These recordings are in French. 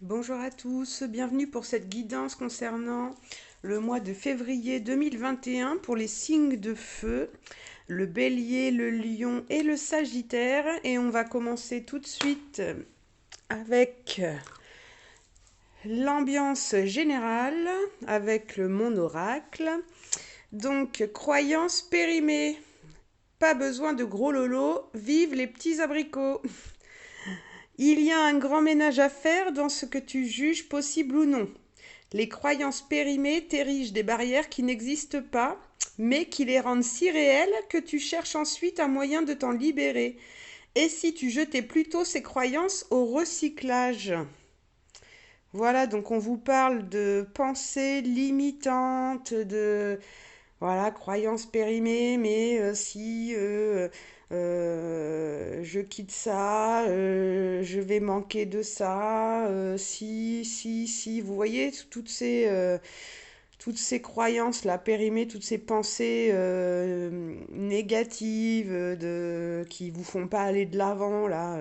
Bonjour à tous, bienvenue pour cette guidance concernant le mois de février 2021 pour les signes de feu, le bélier, le lion et le sagittaire. Et on va commencer tout de suite avec l'ambiance générale, avec mon oracle. Donc, croyance périmée, pas besoin de gros lolos, vive les petits abricots. Il y a un grand ménage à faire dans ce que tu juges possible ou non. Les croyances périmées t'érigent des barrières qui n'existent pas, mais qui les rendent si réelles que tu cherches ensuite un moyen de t'en libérer. Et si tu jetais plutôt ces croyances au recyclage? Voilà, donc on vous parle de pensées limitantes, de voilà, croyances périmées, mais si je quitte ça, je vais manquer de ça, si, vous voyez, toutes ces croyances là périmées, toutes ces pensées négatives qui vous font pas aller de l'avant là.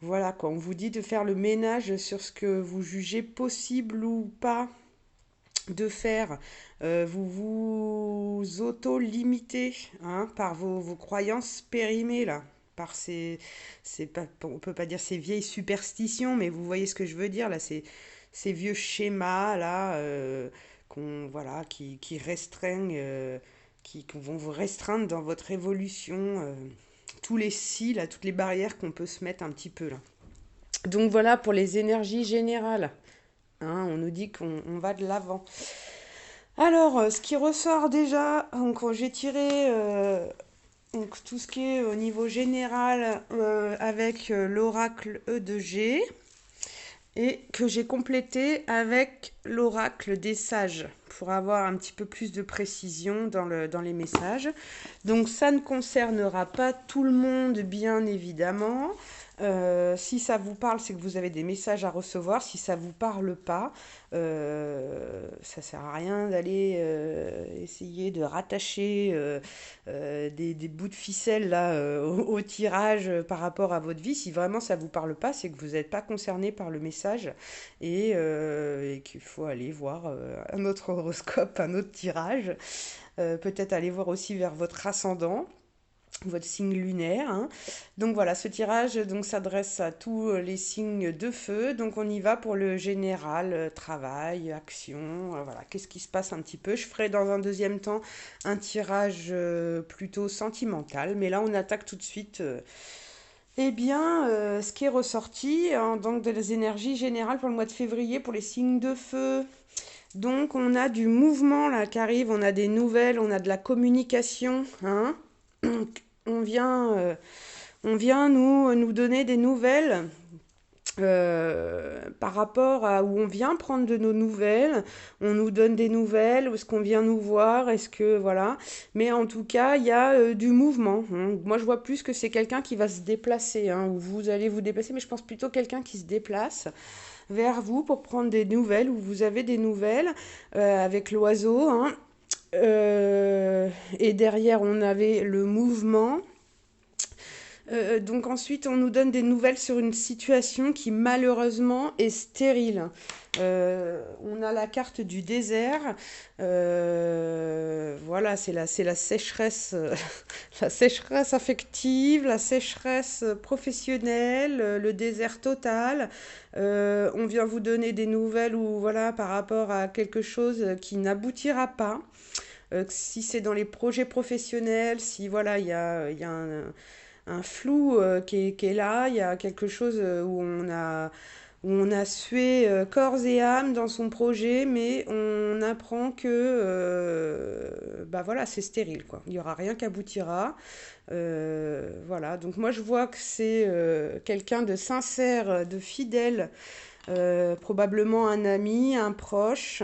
Voilà, quoi, on vous dit de faire le ménage sur ce que vous jugez possible ou pas de faire. Vous vous auto-limitez hein, par vos croyances périmées là. Par c'est pas, on peut pas dire ces vieilles superstitions, mais vous voyez ce que je veux dire là, ces vieux schémas là voilà, qui restreignent, qui vont vous restreindre dans votre évolution, tous les si là, toutes les barrières qu'on peut se mettre un petit peu là. Donc voilà pour les énergies générales. Hein, on nous dit qu'on va de l'avant. Alors, ce qui ressort déjà, donc j'ai tiré donc, tout ce qui est au niveau général avec l'oracle E de G et que j'ai complété avec l'oracle des sages pour avoir un petit peu plus de précision dans les messages. Donc ça ne concernera pas tout le monde, bien évidemment. Si ça vous parle, c'est que vous avez des messages à recevoir. Si ça vous parle pas, ça sert à rien d'aller essayer de rattacher des bouts de ficelle là au tirage par rapport à votre vie. Si vraiment ça vous parle pas, c'est que vous n'êtes pas concerné par le message et qu'il faut aller voir un autre horoscope, un autre tirage. Peut-être aller voir aussi vers votre ascendant, votre signe lunaire. Hein. Donc voilà, ce tirage donc s'adresse à tous les signes de feu. Donc on y va pour le général, travail, action. Voilà, qu'est-ce qui se passe un petit peu. Je ferai dans un deuxième temps un tirage plutôt sentimental. Mais là, on attaque tout de suite. Eh bien, ce qui est ressorti, hein, donc des énergies générales pour le mois de février pour les signes de feu. Donc on a du mouvement là qui arrive, on a des nouvelles, on a de la communication. Hein. On vient, euh, on vient nous donner des nouvelles par rapport à où on vient prendre de nos nouvelles. On nous donne des nouvelles, où est-ce qu'on vient nous voir, est-ce que voilà. Mais en tout cas, il y a du mouvement. Hein. Moi, je vois plus que c'est quelqu'un qui va se déplacer, hein, ou vous allez vous déplacer, mais je pense plutôt quelqu'un qui se déplace vers vous pour prendre des nouvelles, où vous avez des nouvelles avec l'oiseau. Hein. Et derrière, on avait le mouvement. Donc ensuite, on nous donne des nouvelles sur une situation qui malheureusement est stérile. On a la carte du désert. Voilà, c'est la sécheresse, la sécheresse affective, la sécheresse professionnelle, le désert total. On vient vous donner des nouvelles ou voilà par rapport à quelque chose qui n'aboutira pas. Si c'est dans les projets professionnels, si voilà, il y a un flou qui est là, il y a quelque chose où on a sué corps et âme dans son projet, mais on apprend que bah voilà, c'est stérile, quoi. Il n'y aura rien qui aboutira. Voilà, donc moi je vois que c'est quelqu'un de sincère, de fidèle, probablement un ami, un proche.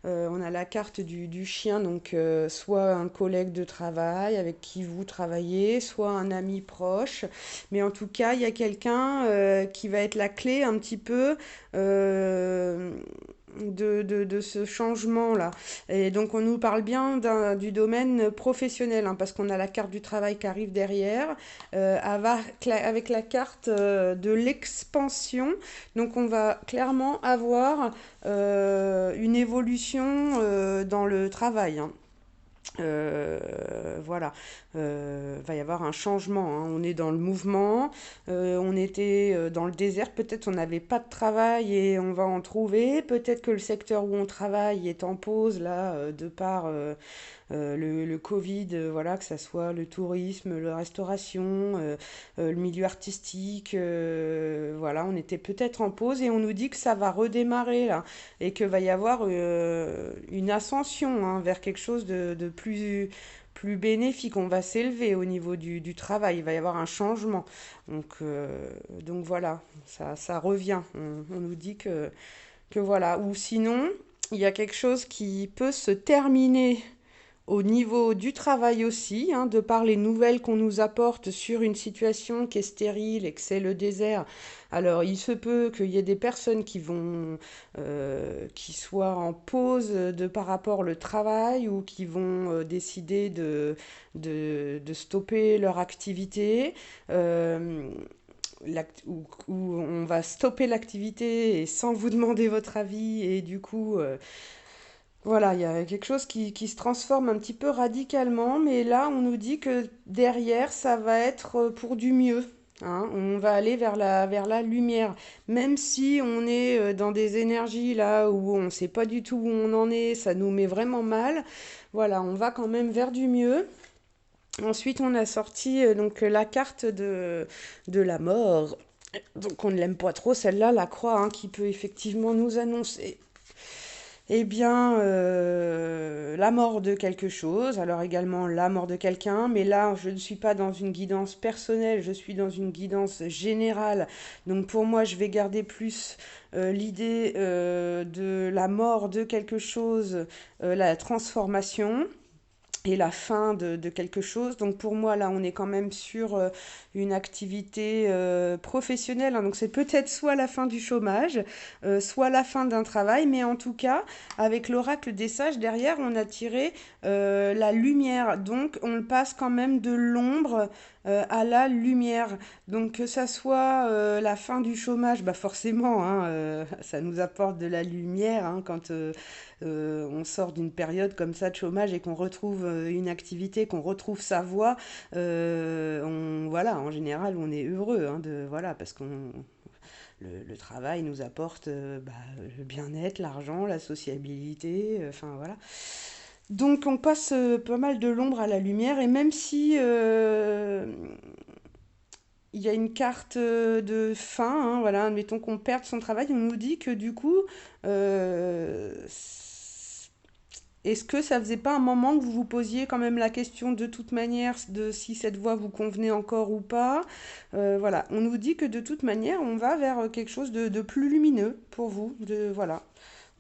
On a la carte du chien, donc soit un collègue de travail avec qui vous travaillez, soit un ami proche. Mais en tout cas, il y a quelqu'un qui va être la clé un petit peu. de ce changement-là. Et donc on nous parle bien du domaine professionnel, hein, parce qu'on a la carte du travail qui arrive derrière, avec la carte de l'expansion. Donc on va clairement avoir une évolution dans le travail, hein. Voilà, va y avoir un changement, hein. On est dans le mouvement, on était dans le désert, peut-être on n'avait pas de travail et on va en trouver, peut-être que le secteur où on travaille est en pause là, de par le Covid, voilà, que ça soit le tourisme, la restauration, le milieu artistique, voilà, on était peut-être en pause et on nous dit que ça va redémarrer là et que va y avoir une ascension, hein, vers quelque chose de plus bénéfique. On va s'élever au niveau du travail, il va y avoir un changement. Donc voilà, ça revient. On nous dit que voilà. Ou sinon, il y a quelque chose qui peut se terminer au niveau du travail aussi, hein, de par les nouvelles qu'on nous apporte sur une situation qui est stérile et que c'est le désert. Alors, il se peut qu'il y ait des personnes qui soient en pause de par rapport au travail ou qui vont décider de stopper leur activité. Euh, où on va stopper l'activité et sans vous demander votre avis et du coup voilà, il y a quelque chose qui se transforme un petit peu radicalement, mais là, on nous dit que derrière, ça va être pour du mieux, hein. On va aller vers la lumière. Même si on est dans des énergies là où on ne sait pas du tout où on en est, ça nous met vraiment mal. Voilà, on va quand même vers du mieux. Ensuite, on a sorti donc la carte de la mort. Donc on ne l'aime pas trop, celle-là, la croix, hein, qui peut effectivement nous annoncer eh bien, la mort de quelque chose, alors également la mort de quelqu'un, mais là, je ne suis pas dans une guidance personnelle, je suis dans une guidance générale. Donc pour moi, je vais garder plus l'idée de la mort de quelque chose, la transformation et la fin de quelque chose. Donc pour moi, là, on est quand même sur une activité professionnelle, hein. Donc c'est peut-être soit la fin du chômage, soit la fin d'un travail, mais en tout cas, avec l'oracle des sages, derrière, on a tiré la lumière. Donc on passe quand même de l'ombre à la lumière. Donc que ça soit la fin du chômage, bah forcément, hein, ça nous apporte de la lumière, hein, quand on sort d'une période comme ça de chômage et qu'on retrouve une activité, qu'on retrouve sa voie. Voilà, en général, on est heureux, hein, voilà, parce qu'on le travail nous apporte le bien-être, l'argent, la sociabilité, enfin voilà. Donc on passe pas mal de l'ombre à la lumière et même si il y a une carte de fin, hein, voilà, admettons qu'on perde son travail, on nous dit que du coup, euh, est-ce que ça faisait pas un moment que vous vous posiez quand même la question de toute manière de si cette voie vous convenait encore ou pas? Voilà, on nous dit que de toute manière, on va vers quelque chose de plus lumineux pour vous. Voilà,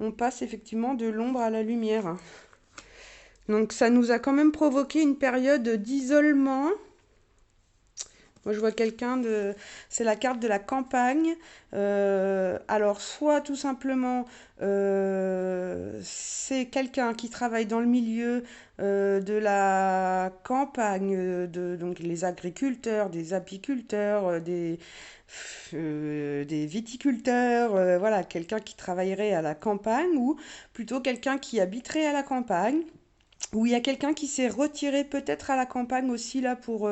on passe effectivement de l'ombre à la lumière, hein. Donc ça nous a quand même provoqué une période d'isolement. Moi, je vois quelqu'un de... C'est la carte de la campagne. Alors, soit tout simplement, c'est quelqu'un qui travaille dans le milieu de la campagne, donc les agriculteurs, des apiculteurs, des viticulteurs, voilà, quelqu'un qui travaillerait à la campagne, ou plutôt quelqu'un qui habiterait à la campagne où il y a quelqu'un qui s'est retiré peut-être à la campagne aussi là pour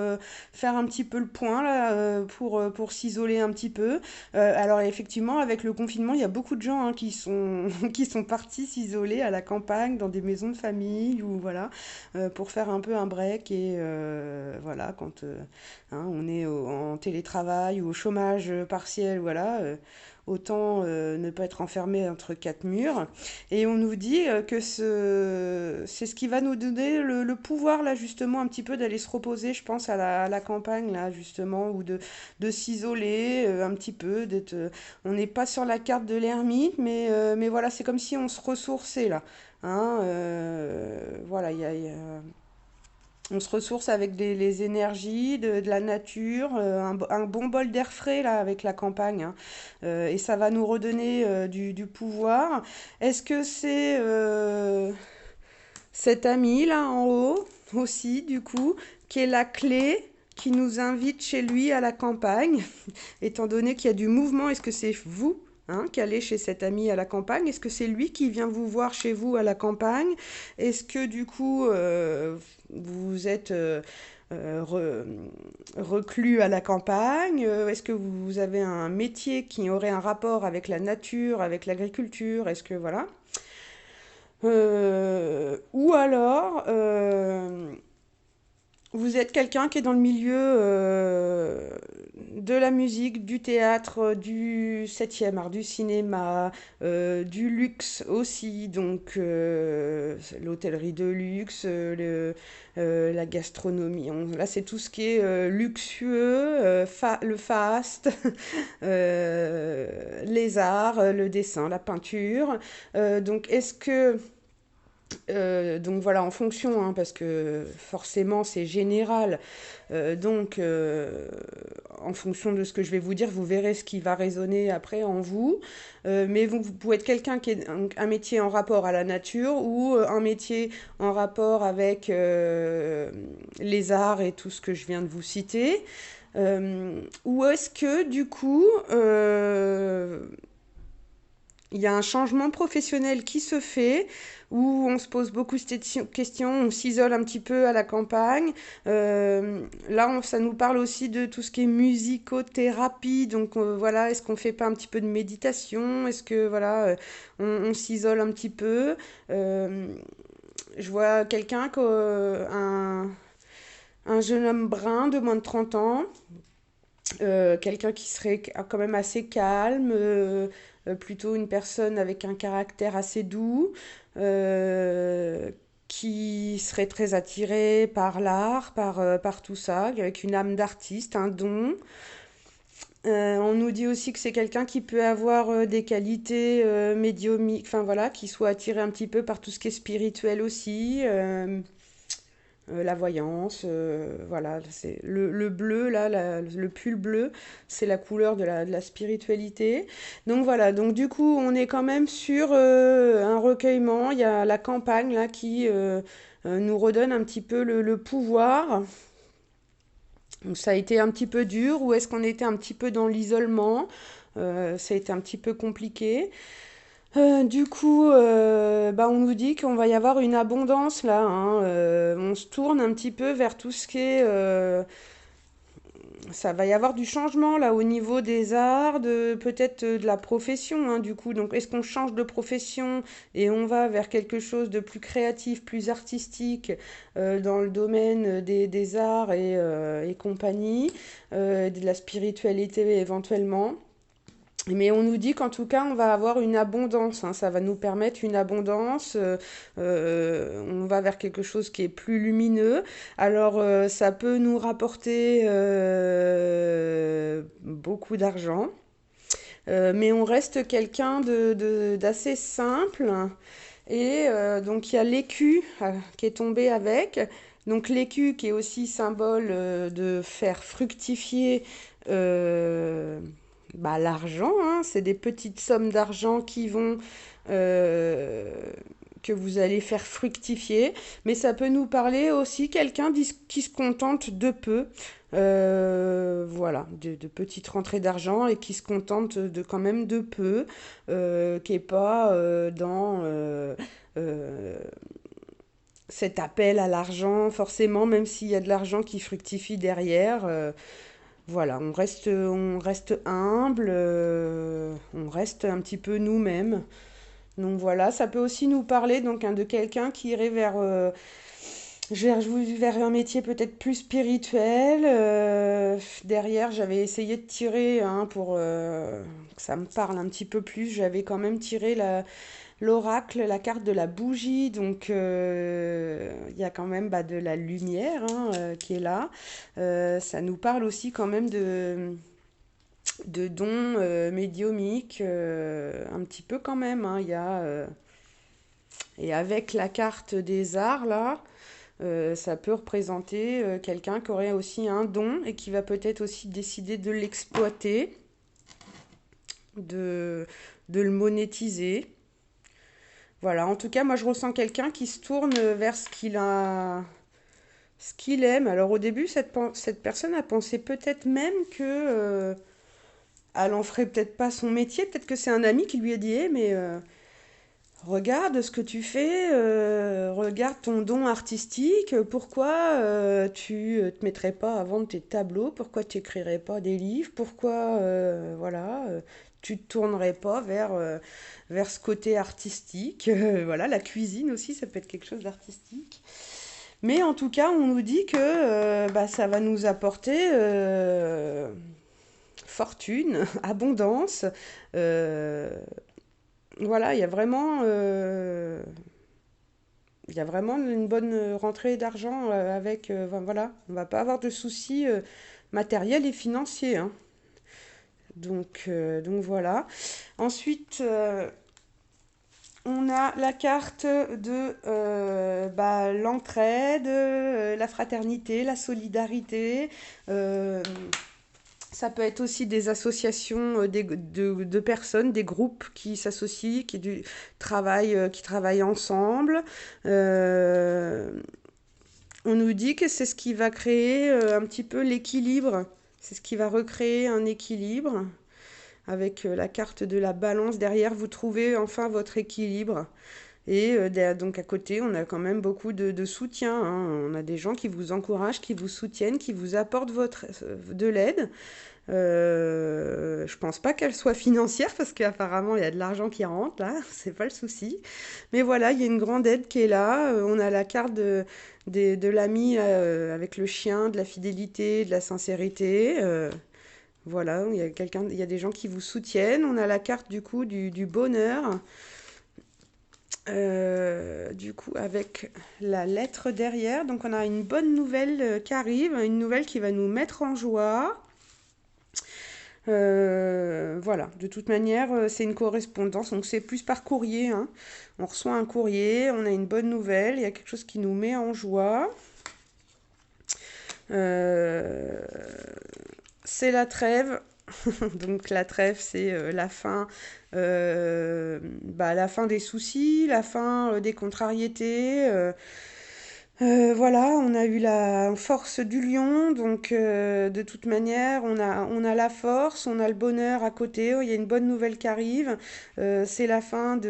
faire un petit peu le point là, pour s'isoler un petit peu. Alors effectivement avec le confinement il y a beaucoup de gens, hein, qui sont qui sont partis s'isoler à la campagne dans des maisons de famille ou voilà, pour faire un peu un break et voilà quand hein, on est en télétravail ou au chômage partiel voilà. Autant ne pas être enfermé entre quatre murs. Et on nous dit que c'est ce qui va nous donner le pouvoir, là, justement, un petit peu d'aller se reposer, je pense, à la campagne, là, justement, ou de s'isoler un petit peu, d'être... on n'est pas sur la carte de l'ermite, mais voilà, c'est comme si on se ressourçait, là. Hein, voilà, On se ressource avec les énergies de la nature, un bon bol d'air frais là avec la campagne, hein. Et ça va nous redonner du pouvoir. Est-ce que c'est cet ami là en haut aussi du coup qui est la clé qui nous invite chez lui à la campagne, étant donné qu'il y a du mouvement, est-ce que c'est vous qui allez chez cet ami à la campagne? Est-ce que c'est lui qui vient vous voir chez vous à la campagne? Est-ce que du coup vous êtes reclus à la campagne? Est-ce que vous avez un métier qui aurait un rapport avec la nature, avec l'agriculture? Est-ce que voilà? Ou alors, vous êtes quelqu'un qui est dans le milieu de la musique, du théâtre, du septième art, du cinéma, du luxe aussi, donc l'hôtellerie de luxe, la gastronomie. Là, c'est tout ce qui est luxueux, le fast, les arts, le dessin, la peinture. Donc, est-ce que donc voilà, en fonction, hein, parce que forcément c'est général. En fonction de ce que je vais vous dire, vous verrez ce qui va résonner après en vous. Mais vous pouvez être quelqu'un qui a un métier en rapport à la nature ou un métier en rapport avec les arts et tout ce que je viens de vous citer. Ou est-ce que du coup, il y a un changement professionnel qui se fait, où on se pose beaucoup de questions, on s'isole un petit peu à la campagne. Là, ça nous parle aussi de tout ce qui est musicothérapie. Donc voilà, est-ce qu'on fait pas un petit peu de méditation? Est-ce que voilà, on s'isole un petit peu? Je vois quelqu'un, un jeune homme brun de moins de 30 ans, quelqu'un qui serait quand même assez calme, plutôt une personne avec un caractère assez doux, qui serait très attiré par l'art, par tout ça, avec une âme d'artiste, un don. On nous dit aussi que c'est quelqu'un qui peut avoir des qualités médiumniques, enfin voilà, qui soit attiré un petit peu par tout ce qui est spirituel aussi. La voyance, voilà, c'est le bleu, là, le pull bleu, c'est la couleur de la spiritualité. Donc voilà, donc du coup, on est quand même sur un recueillement, il y a la campagne, là, qui nous redonne un petit peu le pouvoir. Donc ça a été un petit peu dur, ou est-ce qu'on était un petit peu dans l'isolement? Ça a été un petit peu compliqué. Du coup, bah, on nous dit qu'on va y avoir une abondance là, hein. On se tourne un petit peu vers tout ce qui est, ça va y avoir du changement là au niveau des arts, peut-être de la profession, hein, du coup. Donc, est-ce qu'on change de profession et on va vers quelque chose de plus créatif, plus artistique dans le domaine des arts et compagnie, de la spiritualité éventuellement? Mais on nous dit qu'en tout cas, on va avoir une abondance, hein, ça va nous permettre une abondance, on va vers quelque chose qui est plus lumineux. Alors, ça peut nous rapporter beaucoup d'argent, mais on reste quelqu'un d'assez simple. Et donc, il y a l'écu qui est tombé avec. Donc, l'écu qui est aussi symbole de faire fructifier. Bah, l'argent, hein, c'est des petites sommes d'argent qui vont euh, que vous allez faire fructifier, mais ça peut nous parler aussi quelqu'un qui se contente de peu, voilà, de petites rentrées d'argent et qui se contente de quand même de peu, qui est pas dans euh, cet appel à l'argent forcément, même s'il y a de l'argent qui fructifie derrière. Voilà, on reste humble, on reste un petit peu nous-mêmes. Donc voilà, ça peut aussi nous parler donc de quelqu'un qui irait vers un métier peut-être plus spirituel. Derrière, j'avais essayé de tirer pour que ça me parle un petit peu plus. J'avais quand même tiré l'oracle, la carte de la bougie. Donc il y a quand même bah, de la lumière qui est là. Ça nous parle aussi quand même de dons médiumiques, un petit peu quand même, hein. Il y a, et avec la carte des arts, là, Ça peut représenter quelqu'un qui aurait aussi un don et qui va peut-être aussi décider de l'exploiter, de, de le monétiser. Voilà, en tout cas, moi je ressens quelqu'un qui se tourne vers ce qu'il aime. Alors au début, cette personne a pensé peut-être même que elle en ferait peut-être pas son métier. Peut-être que c'est un ami qui lui a dit, eh, mais regarde ce que tu fais, regarde ton don artistique. Pourquoi tu te mettrais pas à vendre tes tableaux? Pourquoi tu écrirais pas des livres? Pourquoi voilà, tu te tournerais pas vers ce côté artistique? Voilà, la cuisine aussi, ça peut être quelque chose d'artistique. Mais en tout cas, on nous dit que bah, ça va nous apporter fortune, abondance. euh, voilà, il y a vraiment une bonne rentrée d'argent avec. Enfin, voilà, on va pas avoir de soucis matériels et financiers, hein. Donc voilà. Ensuite, on a la carte de bah, l'entraide, la fraternité, la solidarité. euh, Ça peut être aussi des associations de personnes, des groupes qui s'associent, qui travaillent ensemble. Euh, on nous dit que c'est ce qui va créer un petit peu l'équilibre. C'est ce qui va recréer un équilibre. Avec la carte de la balance derrière, vous trouvez enfin votre équilibre. Et donc à côté, on a quand même beaucoup de soutien, hein. On a des gens qui vous encouragent, qui vous soutiennent, qui vous apportent de l'aide. Je pense pas qu'elle soit financière parce qu'apparemment il y a de l'argent qui rentre là, c'est pas le souci. Mais voilà, il y a une grande aide qui est là. On a la carte de l'ami avec le chien, de la fidélité, de la sincérité. Voilà, il y a des gens qui vous soutiennent. On a la carte du coup du bonheur. Du coup, avec la lettre derrière. Donc on a une bonne nouvelle qui arrive, une nouvelle qui va nous mettre en joie. Voilà, de toute manière, c'est une correspondance, donc c'est plus par courrier, hein. On reçoit un courrier, on a une bonne nouvelle, il y a quelque chose qui nous met en joie. Euh, c'est la trêve. Donc la trêve, c'est bah, la fin des soucis, la fin des contrariétés. Voilà, on a eu la force du lion, donc de toute manière, on a la force, on a le bonheur à côté, oh, il y a une bonne nouvelle qui arrive. C'est la fin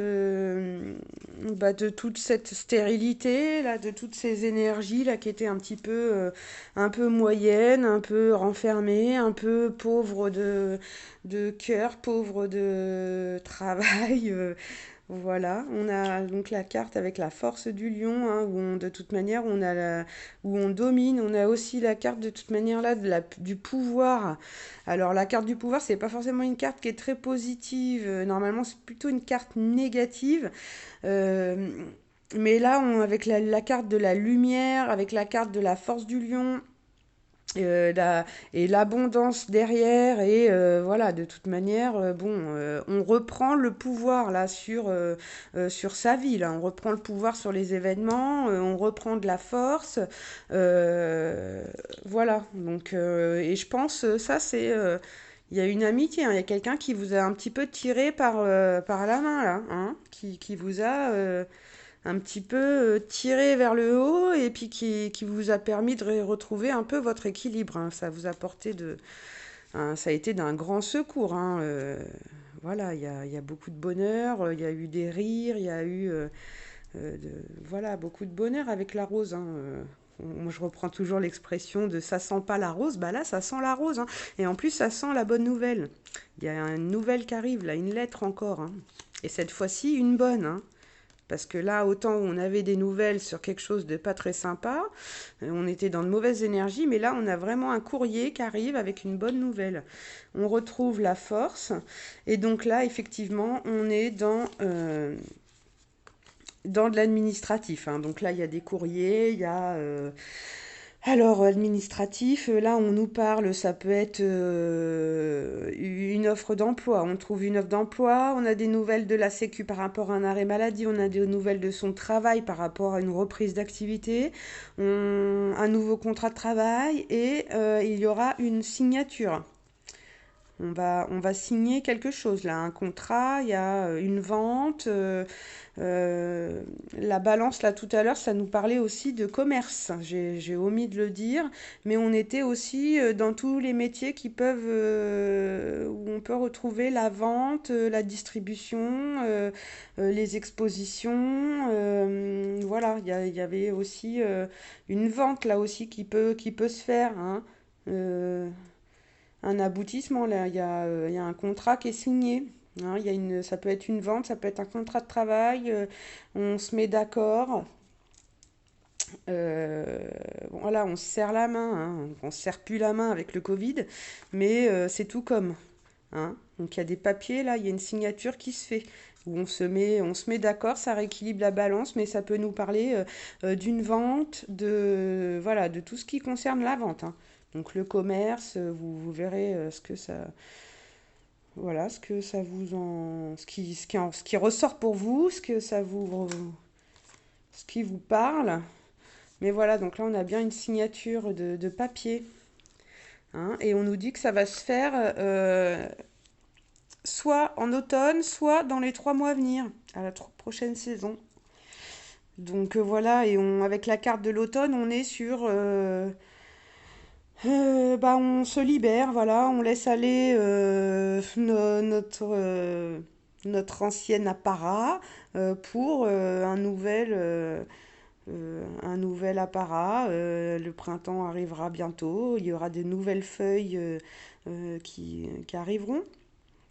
bah, de toute cette stérilité, là, de toutes ces énergies là, qui étaient un peu moyennes, un peu renfermées, un peu pauvres de cœur, pauvres de travail. Voilà, on a donc la carte avec la force du lion, hein, de toute manière, où on domine. On a aussi la carte de toute manière là du pouvoir. Alors la carte du pouvoir, c'est pas forcément une carte qui est très positive. Normalement, c'est plutôt une carte négative. Euh, mais là, avec la carte de la lumière, avec la carte de la force du lion, et l'abondance derrière voilà, de toute manière bon, on reprend le pouvoir là sur sa vie là, on reprend le pouvoir sur les événements, on reprend de la force, euh, voilà, donc et je pense ça c'est il y a une amitié, hein, il y a quelqu'un qui vous a un petit peu tiré par la main là, hein, qui vous a un petit peu tiré vers le haut et puis qui vous a permis de retrouver un peu votre équilibre, hein. Ça vous a ça a été d'un grand secours, hein. Voilà, il y a beaucoup de bonheur, il y a eu des rires, il y a eu voilà, beaucoup de bonheur avec la rose, hein. Moi, je reprends toujours l'expression de ça sent pas la rose, bah là ça sent la rose, hein. Et en plus ça sent la bonne nouvelle. Il y a une nouvelle qui arrive, là, une lettre encore, hein. Et cette fois-ci une bonne, hein. Parce que là, autant on avait des nouvelles sur quelque chose de pas très sympa, on était dans de mauvaises énergies, mais là, on a vraiment un courrier qui arrive avec une bonne nouvelle. On retrouve la force, et donc là, effectivement, on est dans de l'administratif, hein. Donc là, il y a des courriers, il y a Alors, administratif, là, on nous parle, ça peut être une offre d'emploi. On trouve une offre d'emploi, on a des nouvelles de la Sécu par rapport à un arrêt maladie, on a des nouvelles de son travail par rapport à une reprise d'activité, un nouveau contrat de travail et il y aura une signature. On va signer quelque chose là, un contrat, il y a une vente. Euh, la balance là tout à l'heure, ça nous parlait aussi de commerce. J'ai omis de le dire, mais on était aussi dans tous les métiers qui peuvent, où on peut retrouver la vente, la distribution, les expositions. Voilà, il y avait aussi une vente là aussi qui peut se faire, hein. Euh, un aboutissement là. Il y a un contrat qui est signé. Hein, ça peut être une vente, ça peut être un contrat de travail. On se met d'accord. Voilà, on se serre la main. Hein, on se serre plus la main avec le Covid, mais c'est tout comme. Hein. Donc il y a des papiers là, il y a une signature qui se fait où on se met d'accord, ça rééquilibre la balance, mais ça peut nous parler d'une vente, voilà, de tout ce qui concerne la vente. Hein. Donc le commerce, vous verrez voilà, ce qui ressort pour vous, ce qui vous parle. Mais voilà, donc là on a bien une signature de papier, hein, et on nous dit que ça va se faire soit en automne, soit dans les 3 mois à venir, à la prochaine saison. Donc voilà, et avec la carte de l'automne, on est sur bah, on se libère, voilà, on laisse aller notre ancien apparat pour un nouvel apparat. Le printemps arrivera bientôt, il y aura de nouvelles feuilles qui arriveront.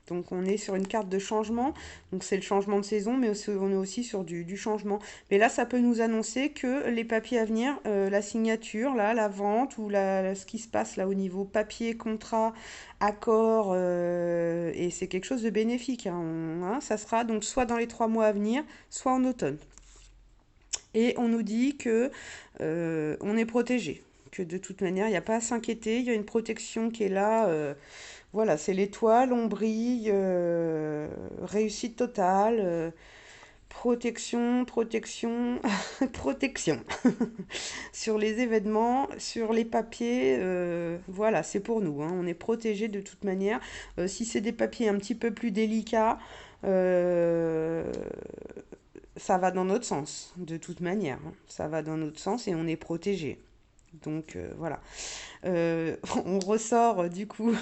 Donc on est sur une carte de changement, donc c'est le changement de saison, mais on est aussi sur du changement. Mais là, ça peut nous annoncer que les papiers à venir, la signature, là, la vente ou ce qui se passe là au niveau papier, contrat, accord, et c'est quelque chose de bénéfique. Hein, hein, ça sera donc soit dans les 3 mois à venir, soit en automne. Et on nous dit que on est protégé, que de toute manière, il n'y a pas à s'inquiéter, il y a une protection qui est là. Voilà, c'est l'étoile, on brille, réussite totale, protection, protection, protection. Sur les événements, sur les papiers, voilà, c'est pour nous, hein, on est protégé de toute manière. Si c'est des papiers un petit peu plus délicats, euh, ça va dans notre sens, de toute manière. Hein. Ça va dans notre sens et on est protégé. Donc voilà. On ressort du coup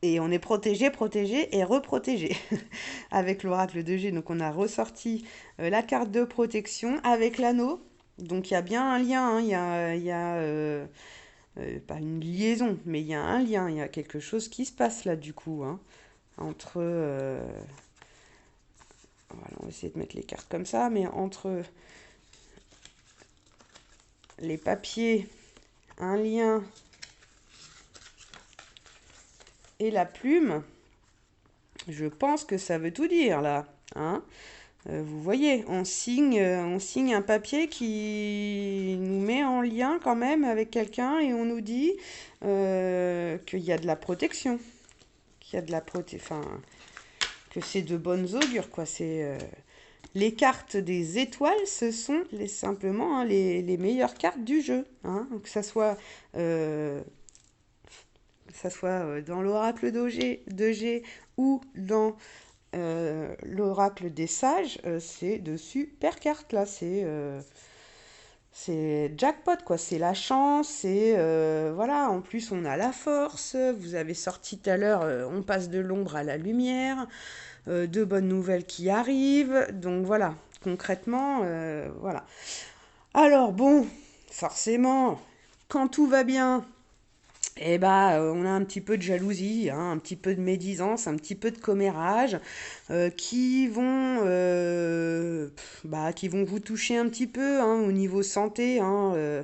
et on est protégé, protégé et reprotégé avec l'oracle de G. Donc on a ressorti la carte de protection avec l'anneau. Donc il y a bien un lien, hein. Pas une liaison, mais il y a un lien, il y a quelque chose qui se passe là du coup, hein, entre... voilà, on va essayer de mettre les cartes comme ça, mais entre les papiers, un lien et la plume, je pense que ça veut tout dire là. Hein. Vous voyez, on signe un papier qui nous met en lien quand même avec quelqu'un et on nous dit qu'il y a de la protection, qu'il y a de la protection, enfin, que c'est de bonnes augures, quoi. Les cartes des étoiles, ce sont simplement, hein, les meilleures cartes du jeu, hein. Euh, que ça soit dans l'oracle de G ou dans l'oracle des sages, c'est de super cartes là. C'est jackpot quoi. C'est la chance. Voilà. En plus, on a la force. Vous avez sorti tout à l'heure. On passe de l'ombre à la lumière. De bonnes nouvelles qui arrivent. Donc voilà. Concrètement, voilà. Alors bon, forcément, quand tout va bien, eh ben, on a un petit peu de jalousie, hein, un petit peu de médisance, un petit peu de commérage qui vont vous toucher un petit peu, hein, au niveau santé. Hein,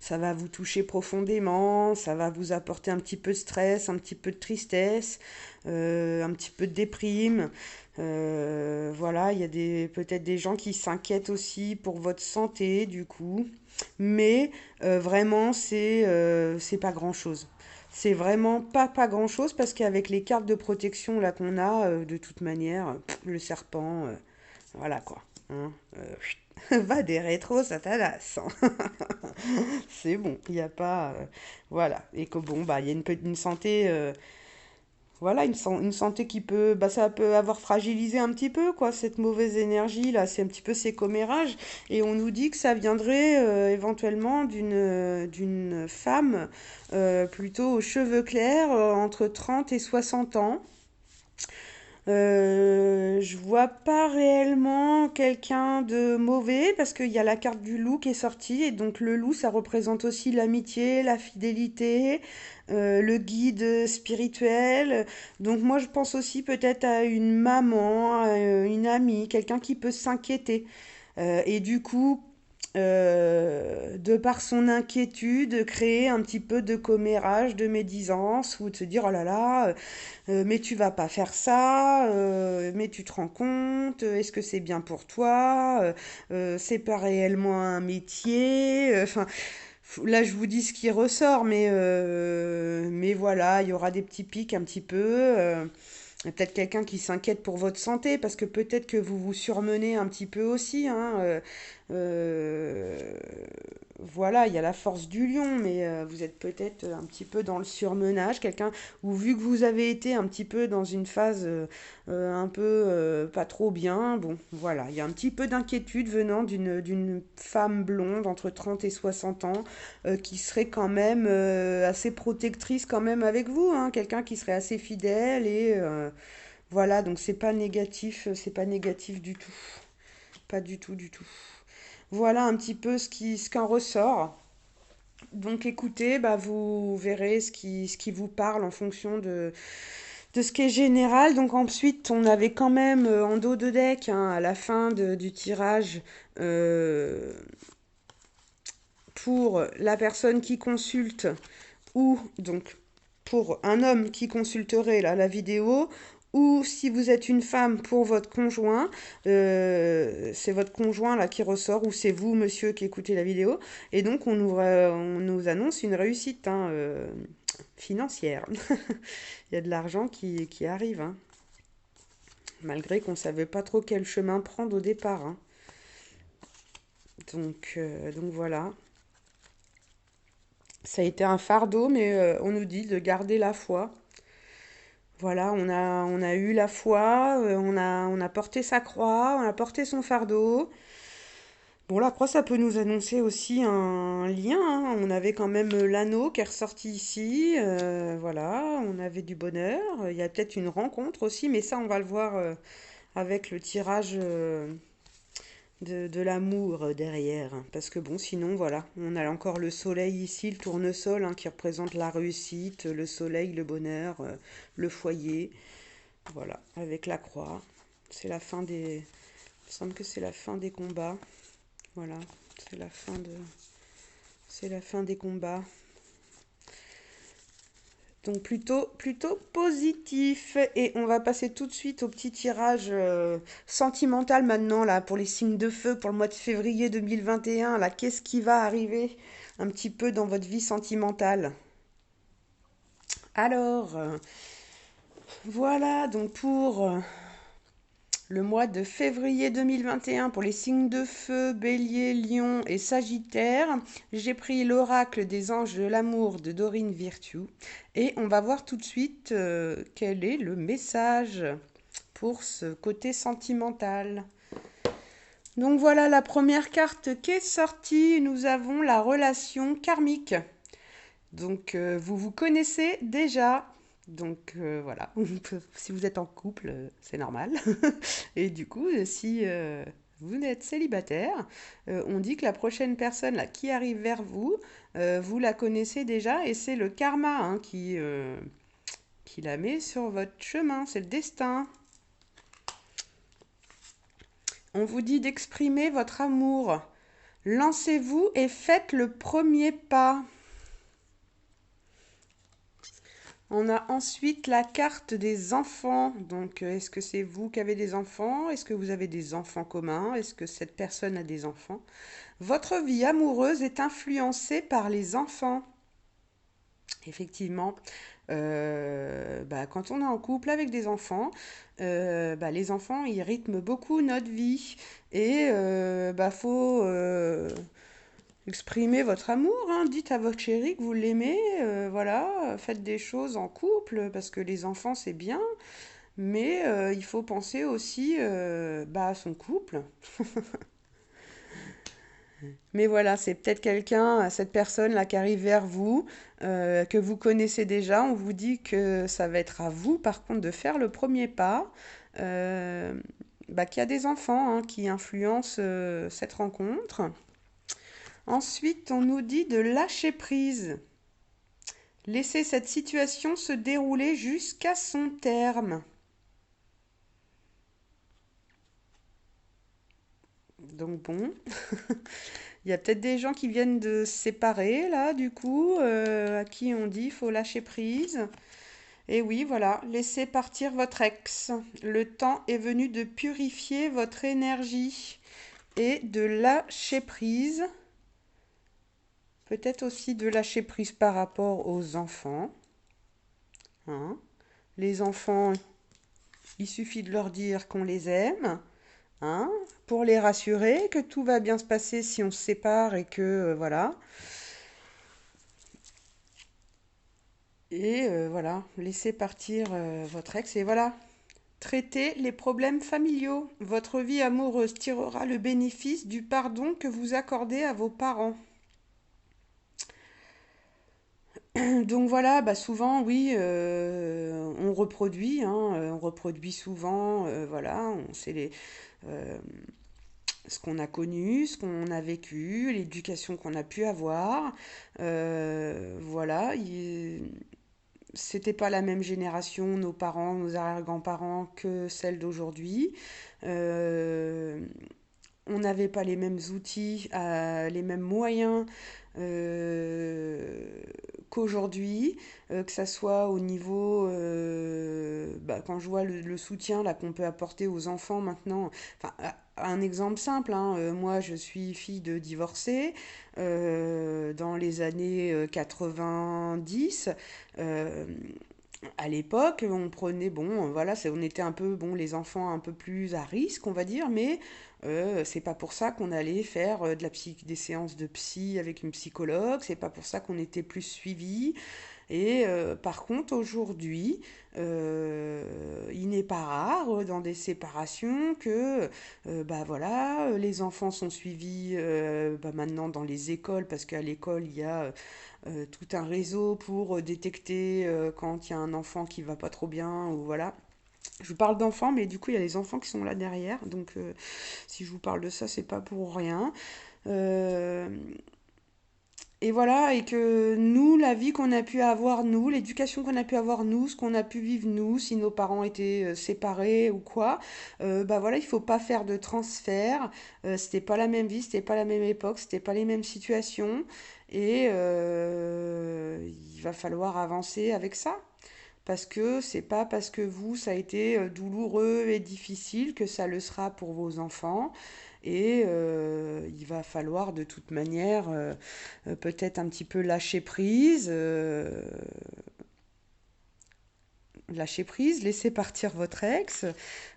ça va vous toucher profondément, ça va vous apporter un petit peu de stress, un petit peu de tristesse, un petit peu de déprime. Voilà, il y a peut-être des gens qui s'inquiètent aussi pour votre santé, du coup. Mais vraiment, c'est pas grand-chose. C'est vraiment pas grand-chose parce qu'avec les cartes de protection là qu'on a, de toute manière, le serpent, voilà quoi. Hein, va des rétros, Satanas. C'est bon, il n'y a pas. Voilà. Et que bon, bah, il y a une santé. Voilà, une santé qui peut, bah, ça peut avoir fragilisé un petit peu, quoi, cette mauvaise énergie, là, c'est un petit peu ces commérages. Et on nous dit que ça viendrait éventuellement d'une femme plutôt aux cheveux clairs, entre 30 et 60 ans. Je vois pas réellement quelqu'un de mauvais parce qu'il y a la carte du loup qui est sortie et donc le loup ça représente aussi l'amitié, la fidélité, le guide spirituel. Donc moi je pense aussi peut-être à une maman, à une amie, quelqu'un qui peut s'inquiéter. Et du coup, de par son inquiétude, créer un petit peu de commérage, de médisance, ou de se dire, oh là là, mais tu vas pas faire ça, mais tu te rends compte, est-ce que c'est bien pour toi, c'est pas réellement un métier, enfin, là je vous dis ce qui ressort, mais voilà, il y aura des petits pics un petit peu. Peut-être quelqu'un qui s'inquiète pour votre santé, parce que peut-être que vous vous surmenez un petit peu aussi, hein, euh, voilà, il y a la force du lion, mais vous êtes peut-être un petit peu dans le surmenage, quelqu'un, ou vu que vous avez été un petit peu dans une phase un peu pas trop bien, bon, voilà, il y a un petit peu d'inquiétude venant d'une femme blonde entre 30 et 60 ans, qui serait quand même assez protectrice quand même avec vous, hein, quelqu'un qui serait assez fidèle et voilà, donc c'est pas négatif du tout, pas du tout, du tout. Voilà un petit peu ce qu'en ressort. Donc écoutez, bah, vous verrez ce qui vous parle en fonction de ce qui est général. Donc ensuite, on avait quand même en dos de deck, hein, à la fin du tirage, euh, pour la personne qui consulte ou donc pour un homme qui consulterait là, la vidéo, ou si vous êtes une femme pour votre conjoint, c'est votre conjoint là qui ressort, ou c'est vous, monsieur, qui écoutez la vidéo, et donc on nous annonce une réussite, hein, financière. Il y a de l'argent qui arrive, hein, malgré qu'on ne savait pas trop quel chemin prendre au départ. Hein. Donc voilà. Ça a été un fardeau, mais on nous dit de garder la foi. Voilà, on a eu la foi, on a porté sa croix, on a porté son fardeau. Bon, la croix, ça peut nous annoncer aussi un lien. Hein. On avait quand même l'anneau qui est ressorti ici. Voilà, on avait du bonheur. Il y a peut-être une rencontre aussi, mais ça, on va le voir avec le tirage de l'amour derrière. Parce que bon, sinon, voilà, on a encore le soleil ici, le tournesol, hein, qui représente la réussite, le soleil, le bonheur, le foyer. Voilà, avec la croix. C'est la fin des... Il me semble que c'est la fin des combats. Voilà, c'est la fin de... C'est la fin des combats. Donc plutôt positif. Et on va passer tout de suite au petit tirage sentimental maintenant, là, pour les signes de feu, pour le mois de février 2021. Là, qu'est-ce qui va arriver un petit peu dans votre vie sentimentale? Alors, voilà, donc pour le mois de février 2021, pour les signes de feu, bélier, lion et sagittaire, j'ai pris l'oracle des anges de l'amour de Dorine Virtue et on va voir tout de suite quel est le message pour ce côté sentimental. Donc voilà la première carte qui est sortie, nous avons la relation karmique. Donc vous vous connaissez déjà. Donc voilà, si vous êtes en couple, c'est normal. Et du coup, si vous êtes célibataire, on dit que la prochaine personne là, qui arrive vers vous, vous la connaissez déjà et c'est le karma, hein, qui la met sur votre chemin, c'est le destin. On vous dit d'exprimer votre amour Lancez-vous et faites le premier pas. On a ensuite la carte des enfants. Donc, est-ce que c'est vous qui avez des enfants? Est-ce que vous avez des enfants communs? Est-ce que cette personne a des enfants? Votre vie amoureuse est influencée par les enfants. Effectivement, quand on est en couple avec des enfants, les enfants, ils rythment beaucoup notre vie. Et faut exprimer votre amour, hein. Dites à votre chéri que vous l'aimez, voilà, faites des choses en couple, parce que les enfants, c'est bien, mais il faut penser aussi à son couple. Mais voilà, c'est peut-être quelqu'un, cette personne-là qui arrive vers vous, que vous connaissez déjà. On vous dit que ça va être à vous, par contre, de faire le premier pas. euh, Qu'il y a des enfants hein, qui influencent cette rencontre. Ensuite, on nous dit de lâcher prise. Laisser cette situation se dérouler jusqu'à son terme. Donc bon, il y a peut-être des gens qui viennent de se séparer là, du coup, à qui on dit faut lâcher prise. Et oui, voilà, laissez partir votre ex. Le temps est venu de purifier votre énergie et de lâcher prise. Peut-être aussi de lâcher prise par rapport aux enfants, hein. Les enfants, il suffit de leur dire qu'on les aime, hein, pour les rassurer, que tout va bien se passer si on se sépare et que voilà. Et voilà, laissez partir votre ex et voilà. Traitez les problèmes familiaux. Votre vie amoureuse tirera le bénéfice du pardon que vous accordez à vos parents. Donc voilà, souvent, oui, on reproduit, hein, on reproduit souvent, voilà, on sait euh, ce qu'on a connu, ce qu'on a vécu, l'éducation qu'on a pu avoir. Voilà, c'était pas la même génération, nos parents, nos arrière-grands-parents, que celle d'aujourd'hui. Euh, on n'avait pas les mêmes outils, les mêmes moyens euh, qu'aujourd'hui, que ça soit au niveau, quand je vois le soutien là qu'on peut apporter aux enfants maintenant, enfin, un exemple simple, hein, moi je suis fille de divorcée dans les années 90. euh, à l'époque, on prenait, bon, voilà, on était un peu, bon, les enfants un peu plus à risque, on va dire, mais c'est pas pour ça qu'on allait faire des séances de psy avec une psychologue, c'est pas pour ça qu'on était plus suivi. Et par contre, aujourd'hui, il n'est pas rare dans des séparations que, voilà, les enfants sont suivis maintenant dans les écoles, parce qu'à l'école, il y a tout un réseau pour détecter quand il y a un enfant qui va pas trop bien, ou voilà. Je vous parle d'enfants, mais du coup, il y a les enfants qui sont là derrière, donc si je vous parle de ça, c'est pas pour rien. Euh, et voilà, et que nous, la vie qu'on a pu avoir, nous, l'éducation qu'on a pu avoir, nous, ce qu'on a pu vivre, nous, si nos parents étaient séparés ou quoi, voilà, il faut pas faire de transfert. C'était pas la même vie, c'était pas la même époque, c'était pas les mêmes situations. Et il va falloir avancer avec ça. Parce que c'est pas parce que vous, ça a été douloureux et difficile que ça le sera pour vos enfants. Et il va falloir de toute manière peut-être un petit peu lâcher prise, laisser partir votre ex,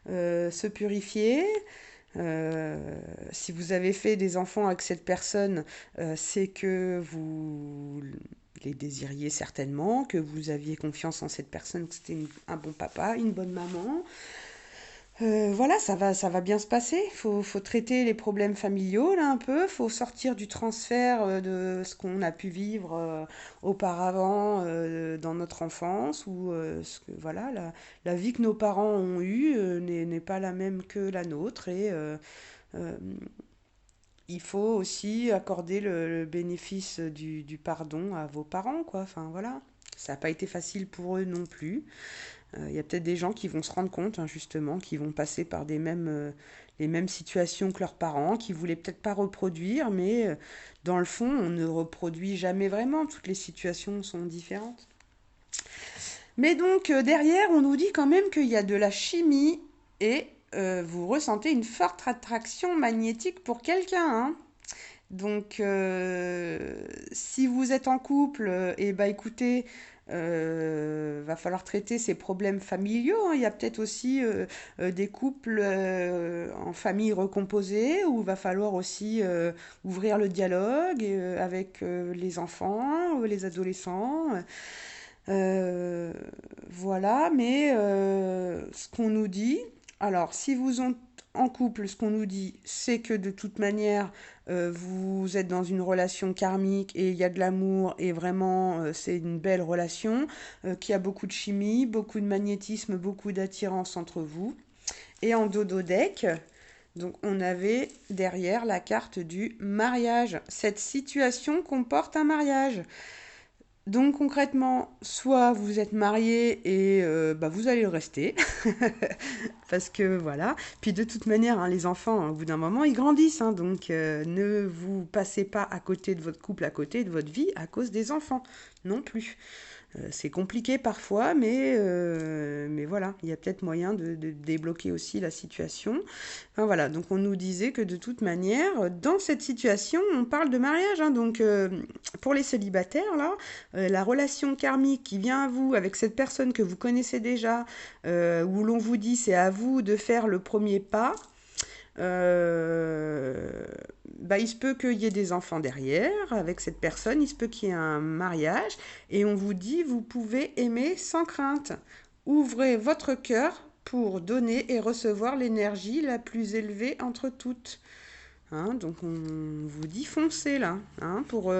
se purifier. Si vous avez fait des enfants avec cette personne, c'est que vous les désiriez certainement, que vous aviez confiance en cette personne, que c'était un bon papa, une bonne maman. Voilà, ça va bien se passer. Faut traiter les problèmes familiaux là un peu. Faut sortir du transfert de ce qu'on a pu vivre auparavant dans notre enfance ou voilà, la vie que nos parents ont eue n'est pas la même que la nôtre et euh, il faut aussi accorder le bénéfice du pardon à vos parents, quoi. Enfin voilà, ça n'a pas été facile pour eux non plus. Il y a peut-être des gens qui vont se rendre compte, hein, justement, qui vont passer par les mêmes situations que leurs parents, qui voulaient peut-être pas reproduire, mais dans le fond, on ne reproduit jamais vraiment. Toutes les situations sont différentes. Mais donc, derrière, on nous dit quand même qu'il y a de la chimie et vous ressentez une forte attraction magnétique pour quelqu'un, hein. Donc, si vous êtes en couple, et bah écoutez, va falloir traiter ces problèmes familiaux, hein. Il y a peut-être aussi des couples en famille recomposée où il va falloir aussi ouvrir le dialogue avec les enfants, les adolescents. Euh, voilà, mais ce qu'on nous dit, alors si vous êtes en couple, ce qu'on nous dit, c'est que de toute manière, vous êtes dans une relation karmique et il y a de l'amour et vraiment c'est une belle relation, qui a beaucoup de chimie, beaucoup de magnétisme, beaucoup d'attirance entre vous. Et en dodo deck, donc on avait derrière la carte du mariage. Cette situation comporte un mariage. Donc concrètement, soit vous êtes marié et bah, vous allez le rester, parce que voilà. Puis de toute manière, hein, les enfants, hein, au bout d'un moment, ils grandissent, hein, donc ne vous passez pas à côté de votre couple, à côté de votre vie, à cause des enfants, non plus. C'est compliqué parfois, mais voilà, il y a peut-être moyen de débloquer aussi la situation. Enfin, voilà, donc on nous disait que de toute manière, dans cette situation, on parle de mariage, hein, donc pour les célibataires, là, la relation karmique qui vient à vous avec cette personne que vous connaissez déjà, où l'on vous dit c'est à vous de faire le premier pas, euh, bah, il se peut qu'il y ait des enfants derrière avec cette personne, il se peut qu'il y ait un mariage, et on vous dit vous pouvez aimer sans crainte. Ouvrez votre cœur pour donner et recevoir l'énergie la plus élevée entre toutes. Hein, donc on vous dit foncez là. Hein, pour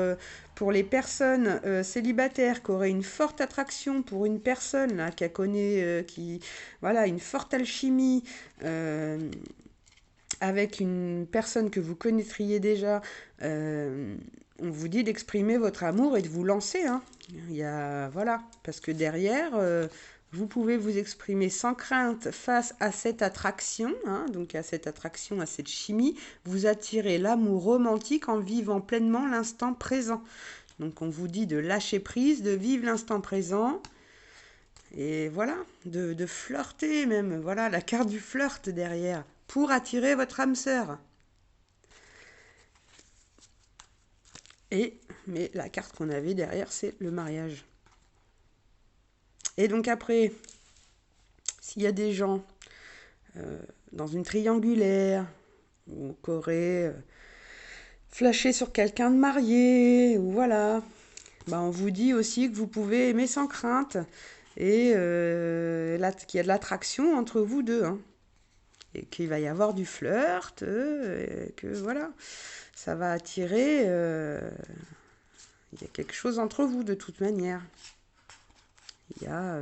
les personnes célibataires qui auraient une forte attraction pour une personne là, qui connaît, voilà, une forte alchimie, avec une personne que vous connaîtriez déjà, on vous dit d'exprimer votre amour et de vous lancer. Hein. Il y a, voilà, parce que derrière, vous pouvez vous exprimer sans crainte face à cette attraction, hein, donc à cette attraction, à cette chimie. Vous attirez l'amour romantique en vivant pleinement l'instant présent. Donc on vous dit de lâcher prise, de vivre l'instant présent. Et voilà, de flirter même, voilà, la carte du flirt derrière, pour attirer votre âme sœur. Mais la carte qu'on avait derrière, c'est le mariage. Et donc après, s'il y a des gens dans une triangulaire, ou qui auraient flashé sur quelqu'un de marié, ou voilà, bah on vous dit aussi que vous pouvez aimer sans crainte, et qu'il y a de l'attraction entre vous deux, hein. Et qu'il va y avoir du flirt, et que voilà, ça va attirer, il y a quelque chose entre vous de toute manière. Il y a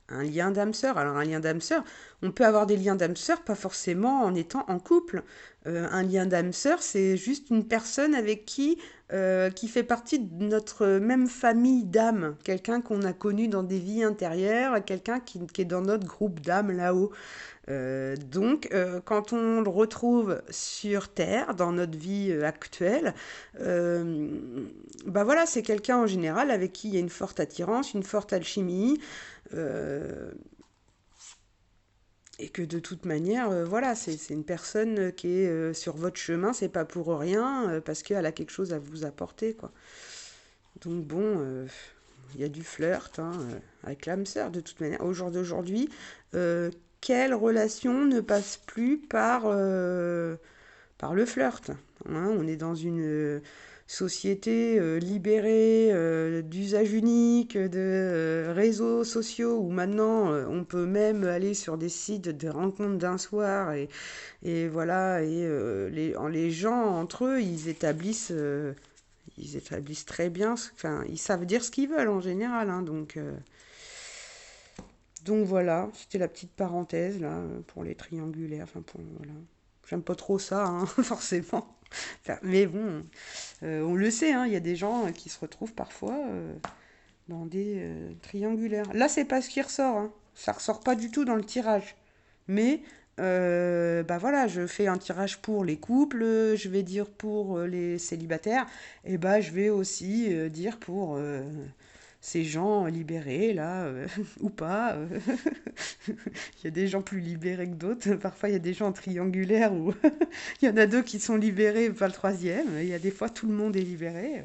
un lien d'âme sœur. Alors un lien d'âme sœur, on peut avoir des liens d'âme sœur pas forcément en étant en couple. Un lien d'âme sœur, c'est juste une personne avec qui fait partie de notre même famille d'âme, quelqu'un qu'on a connu dans des vies intérieures, quelqu'un qui est dans notre groupe d'âme là-haut. Quand on le retrouve sur Terre, dans notre vie actuelle, bah voilà, c'est quelqu'un en général avec qui il y a une forte attirance, une forte alchimie, euh, et que de toute manière, voilà, c'est une personne qui est sur votre chemin, c'est pas pour rien, parce qu'elle a quelque chose à vous apporter, quoi. Donc bon, il y a du flirt, hein, avec l'âme sœur, de toute manière. Au jour d'aujourd'hui, euh, quelle relation ne passe plus par le flirt, hein? On est dans une société libérée d'usages uniques, de réseaux sociaux, où maintenant on peut même aller sur des sites de rencontres d'un soir, et voilà, et les gens entre eux, ils établissent très bien, enfin, ils savent dire ce qu'ils veulent en général, hein, donc voilà, c'était la petite parenthèse là pour les triangulaires, enfin pour voilà. J'aime pas trop ça, hein, forcément. Enfin, mais bon, on le sait, hein, il y a des gens qui se retrouvent parfois dans des triangulaires. Là, c'est pas ce qui ressort, hein. Ça ressort pas du tout dans le tirage. Mais bah voilà, je fais un tirage pour les couples, je vais dire pour les célibataires, et bah je vais aussi dire pour ces gens libérés là, ou pas. Il y a des gens plus libérés que d'autres. Parfois, il y a des gens triangulaires où il y en a deux qui sont libérés, pas le troisième. Il y a des fois, tout le monde est libéré.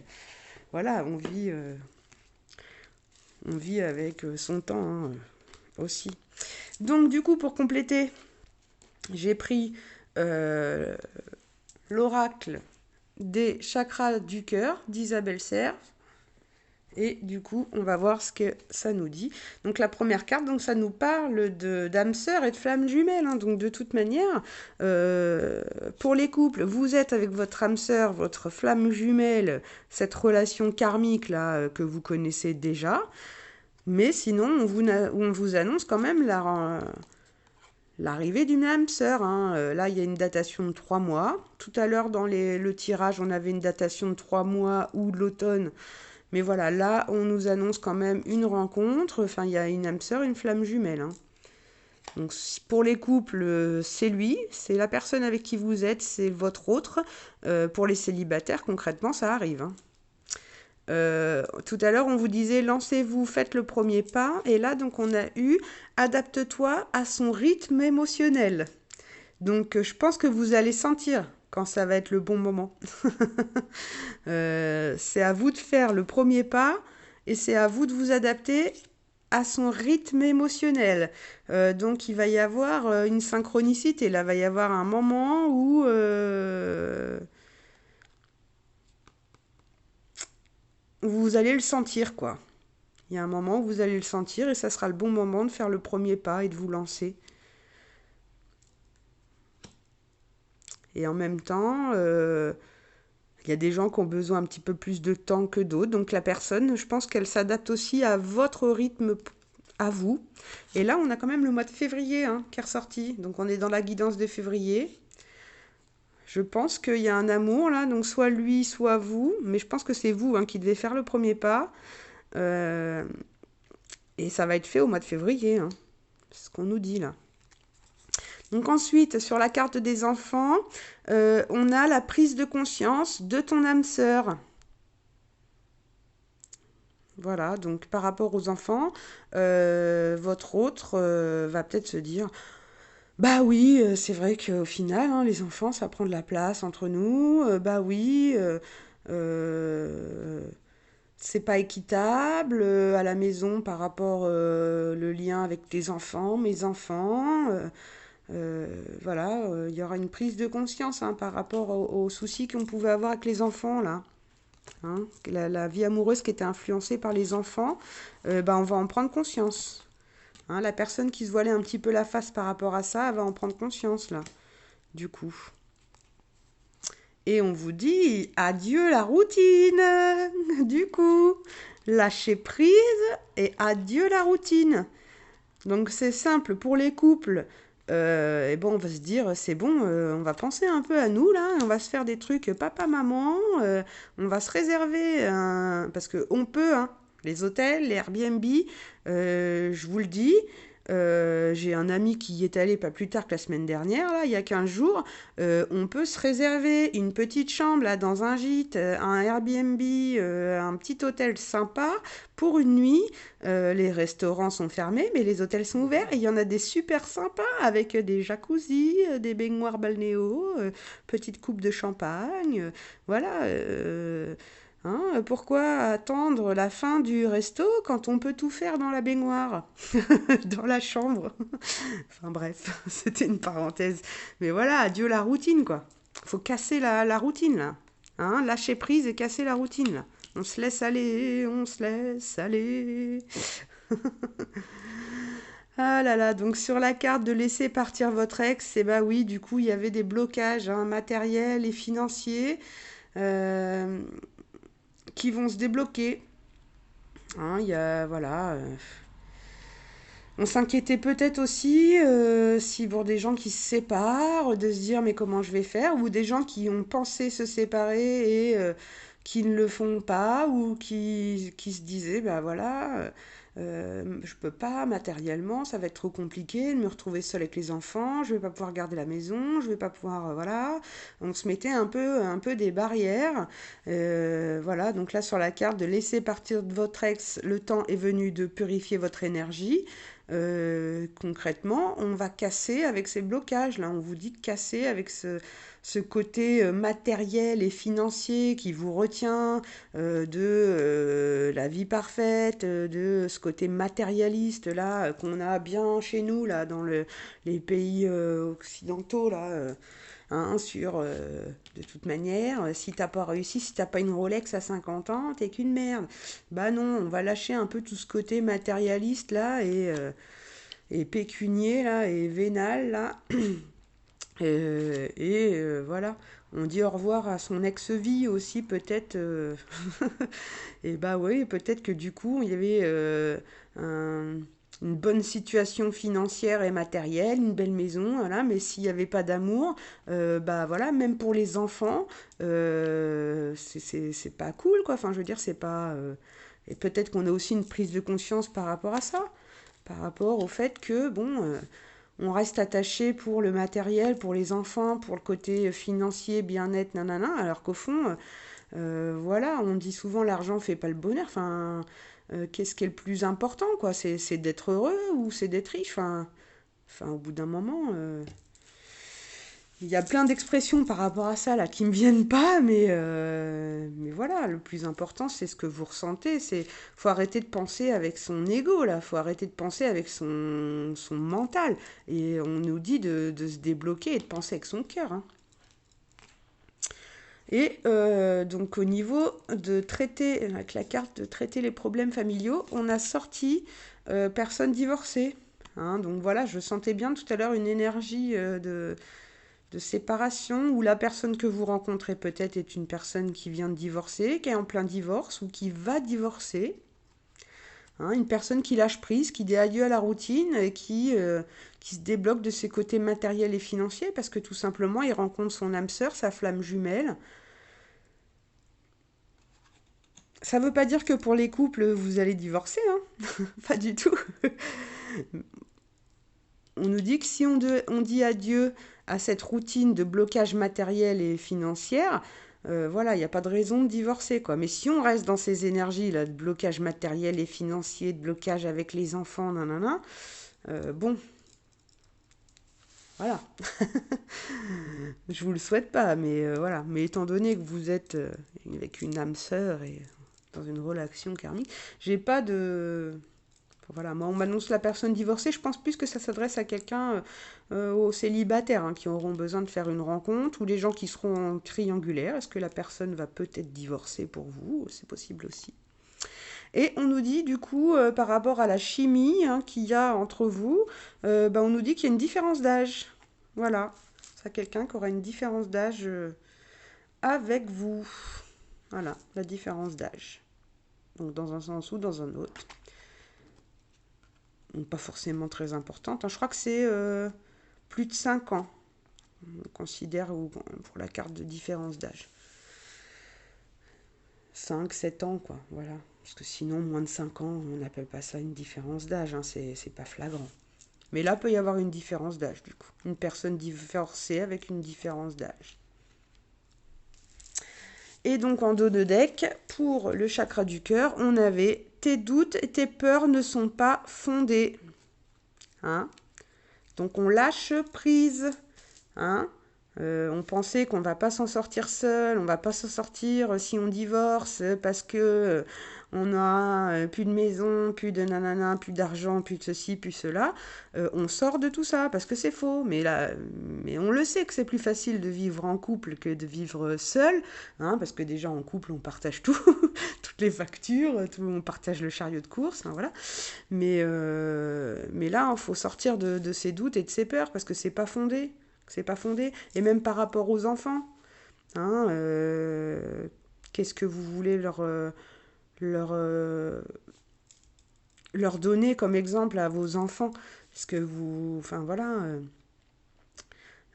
Voilà, on vit avec son temps hein, aussi. Donc, du coup, pour compléter, j'ai pris euh, l'oracle des chakras du cœur d'Isabelle Serres. Et du coup, on va voir ce que ça nous dit. Donc la première carte, donc ça nous parle d'âme sœur et de flamme jumelle. Hein. Donc de toute manière, pour les couples, vous êtes avec votre âme sœur, votre flamme jumelle, cette relation karmique là que vous connaissez déjà. Mais sinon, on vous annonce quand même l'arrivée d'une âme sœur. Hein. Là, il y a une datation de 3 mois. Tout à l'heure, dans le tirage, on avait une datation de 3 mois ou de l'automne. Mais voilà, là, on nous annonce quand même une rencontre. Enfin, il y a une âme sœur, une flamme jumelle. Hein. Donc, pour les couples, c'est lui, c'est la personne avec qui vous êtes, c'est votre autre. Pour les célibataires, concrètement, ça arrive. Hein. Tout à l'heure, on vous disait lancez-vous, faites le premier pas. Et là, donc, on a eu adapte-toi à son rythme émotionnel. Donc, je pense que vous allez sentir quand ça va être le bon moment. C'est à vous de faire le premier pas et c'est à vous de vous adapter à son rythme émotionnel. Donc il va y avoir une synchronicité. Là, il va y avoir un moment où vous allez le sentir, quoi. Il y a un moment où vous allez le sentir et ça sera le bon moment de faire le premier pas et de vous lancer. Et en même temps, il y a des gens qui ont besoin un petit peu plus de temps que d'autres. Donc la personne, je pense qu'elle s'adapte aussi à votre rythme, à vous. Et là, on a quand même le mois de février hein, qui est ressorti. Donc on est dans la guidance de février. Je pense qu'il y a un amour là, donc soit lui, soit vous. Mais je pense que c'est vous hein, qui devez faire le premier pas. Euh, et ça va être fait au mois de février. Hein. C'est ce qu'on nous dit là. Donc ensuite, sur la carte des enfants, on a la prise de conscience de ton âme sœur. Voilà, donc par rapport aux enfants, votre autre va peut-être se dire, bah oui, c'est vrai qu'au final, hein, les enfants, ça prend de la place entre nous. Bah oui, euh, c'est pas équitable à la maison par rapport le lien avec les enfants, mes enfants. Voilà, il y aura une prise de conscience hein, par rapport aux soucis qu'on pouvait avoir avec les enfants là. Hein. La vie amoureuse qui était influencée par les enfants, ben, on va en prendre conscience. Hein. La personne qui se voilait un petit peu la face par rapport à ça, elle va en prendre conscience là, du coup. Et on vous dit adieu la routine, du coup. Lâchez prise et adieu la routine. Donc c'est simple pour les couples. Et bon, on va se dire, c'est bon, on va penser un peu à nous là, on va se faire des trucs papa-maman, on va se réserver, parce qu'on peut, hein, les hôtels, les Airbnb, je vous le dis, j'ai un ami qui y est allé pas plus tard que la semaine dernière, là, il y a 15 jours, on peut se réserver une petite chambre là, dans un gîte, un Airbnb, un petit hôtel sympa pour une nuit. Les restaurants sont fermés, mais les hôtels sont ouverts et il y en a des super sympas avec des jacuzzis, des baignoires balnéo, petite coupe de champagne. Voilà. Hein, pourquoi attendre la fin du resto quand on peut tout faire dans la baignoire, dans la chambre? Enfin bref, c'était une parenthèse. Mais voilà, adieu la routine quoi. Faut casser la routine là. Hein, lâcher prise et casser la routine là. On se laisse aller, on se laisse aller. Ah là là, donc sur la carte de laisser partir votre ex, et bah oui, du coup, il y avait des blocages hein, matériels et financiers euh, qui vont se débloquer. Hein, il y a, voilà. On s'inquiétait peut-être aussi, si pour des gens qui se séparent, de se dire mais comment je vais faire, ou des gens qui ont pensé se séparer et qui ne le font pas, ou qui se disaient bah voilà, Je peux pas matériellement, ça va être trop compliqué de me retrouver seule avec les enfants, je vais pas pouvoir garder la maison, je vais pas pouvoir, voilà. On se mettait un peu des barrières. Voilà, donc là sur la carte de laisser partir de votre ex, le temps est venu de purifier votre énergie. Concrètement, on va casser avec ces blocages. Là, on vous dit de casser avec ce côté matériel et financier qui vous retient de la vie parfaite, de ce côté matérialiste là qu'on a bien chez nous là dans les pays occidentaux là. Hein, sur de toute manière, si t'as pas réussi, si t'as pas une Rolex à 50 ans, t'es qu'une merde. Bah non, on va lâcher un peu tout ce côté matérialiste là et pécunier là et vénal là. Voilà, on dit au revoir à son ex-vie aussi peut-être. Et bah oui, peut-être que du coup il y avait une bonne situation financière et matérielle, une belle maison, voilà, mais s'il n'y avait pas d'amour, bah voilà, même pour les enfants, c'est pas cool quoi. Enfin, je veux dire, c'est pas. Et peut-être qu'on a aussi une prise de conscience par rapport à ça, par rapport au fait que bon. On reste attaché pour le matériel, pour les enfants, pour le côté financier, bien-être, nanana, alors qu'au fond, voilà, on dit souvent l'argent fait pas le bonheur. Enfin, qu'est-ce qui est le plus important, quoi? C'est d'être heureux ou c'est d'être riche? Enfin, au bout d'un moment, il y a plein d'expressions par rapport à ça là qui me viennent pas, mais voilà, le plus important c'est ce que vous ressentez. Faut arrêter de penser avec son ego là, faut arrêter de penser avec son mental. Et on nous dit de se débloquer et de penser avec son cœur. Hein. Et donc au niveau de traiter, avec la carte de traiter les problèmes familiaux, on a sorti personne divorcée. Hein, donc voilà, je sentais bien tout à l'heure une énergie de séparation où la personne que vous rencontrez peut-être est une personne qui vient de divorcer, qui est en plein divorce ou qui va divorcer. Hein, une personne qui lâche prise, qui dit adieu à la routine et qui se débloque de ses côtés matériels et financiers parce que tout simplement il rencontre son âme sœur, sa flamme jumelle. Ça ne veut pas dire que pour les couples, vous allez divorcer, hein. Pas du tout. On nous dit que si on dit adieu à cette routine de blocage matériel et financier, voilà, il n'y a pas de raison de divorcer, quoi. Mais si on reste dans ces énergies là, de blocage matériel et financier, de blocage avec les enfants, nanana, bon, voilà. Je vous le souhaite pas, mais voilà. Mais étant donné que vous êtes avec une âme sœur et dans une relation karmique, j'ai pas de. Voilà, moi on m'annonce la personne divorcée, je pense plus que ça s'adresse à quelqu'un aux célibataires hein, qui auront besoin de faire une rencontre ou les gens qui seront en triangulaire. Est-ce que la personne va peut-être divorcer pour vous? C'est possible aussi. Et on nous dit du coup par rapport à la chimie hein, qu'il y a entre vous, bah, on nous dit qu'il y a une différence d'âge. Voilà, c'est quelqu'un qui aura une différence d'âge avec vous. Voilà, la différence d'âge. Donc dans un sens ou dans un autre. Donc, pas forcément très importante. Hein. Je crois que c'est plus de 5 ans. On considère pour la carte de différence d'âge. 5, 7 ans, quoi. Voilà. Parce que sinon, moins de 5 ans, on n'appelle pas ça une différence d'âge. Hein. C'est pas flagrant. Mais là, peut y avoir une différence d'âge, du coup. Une personne divorcée avec une différence d'âge. Et donc, en dos de deck, pour le chakra du cœur, on avait tes doutes et tes peurs ne sont pas fondés. Hein? Donc, on lâche prise. Hein? On pensait qu'on va pas s'en sortir seul, on va pas s'en sortir si on divorce parce que on a plus de maison, plus de nanana, plus d'argent, plus de ceci, plus cela. On sort de tout ça parce que c'est faux. Mais on le sait que c'est plus facile de vivre en couple que de vivre seul, hein, parce que déjà en couple on partage tout, toutes les factures, tout, on partage le chariot de course, hein, voilà. Mais là, il faut sortir de ses doutes et de ses peurs parce que c'est pas fondé. C'est pas fondé. Et même par rapport aux enfants. Hein, qu'est-ce que vous voulez leur, leur donner comme exemple à vos enfants? Parce que vous. Enfin voilà.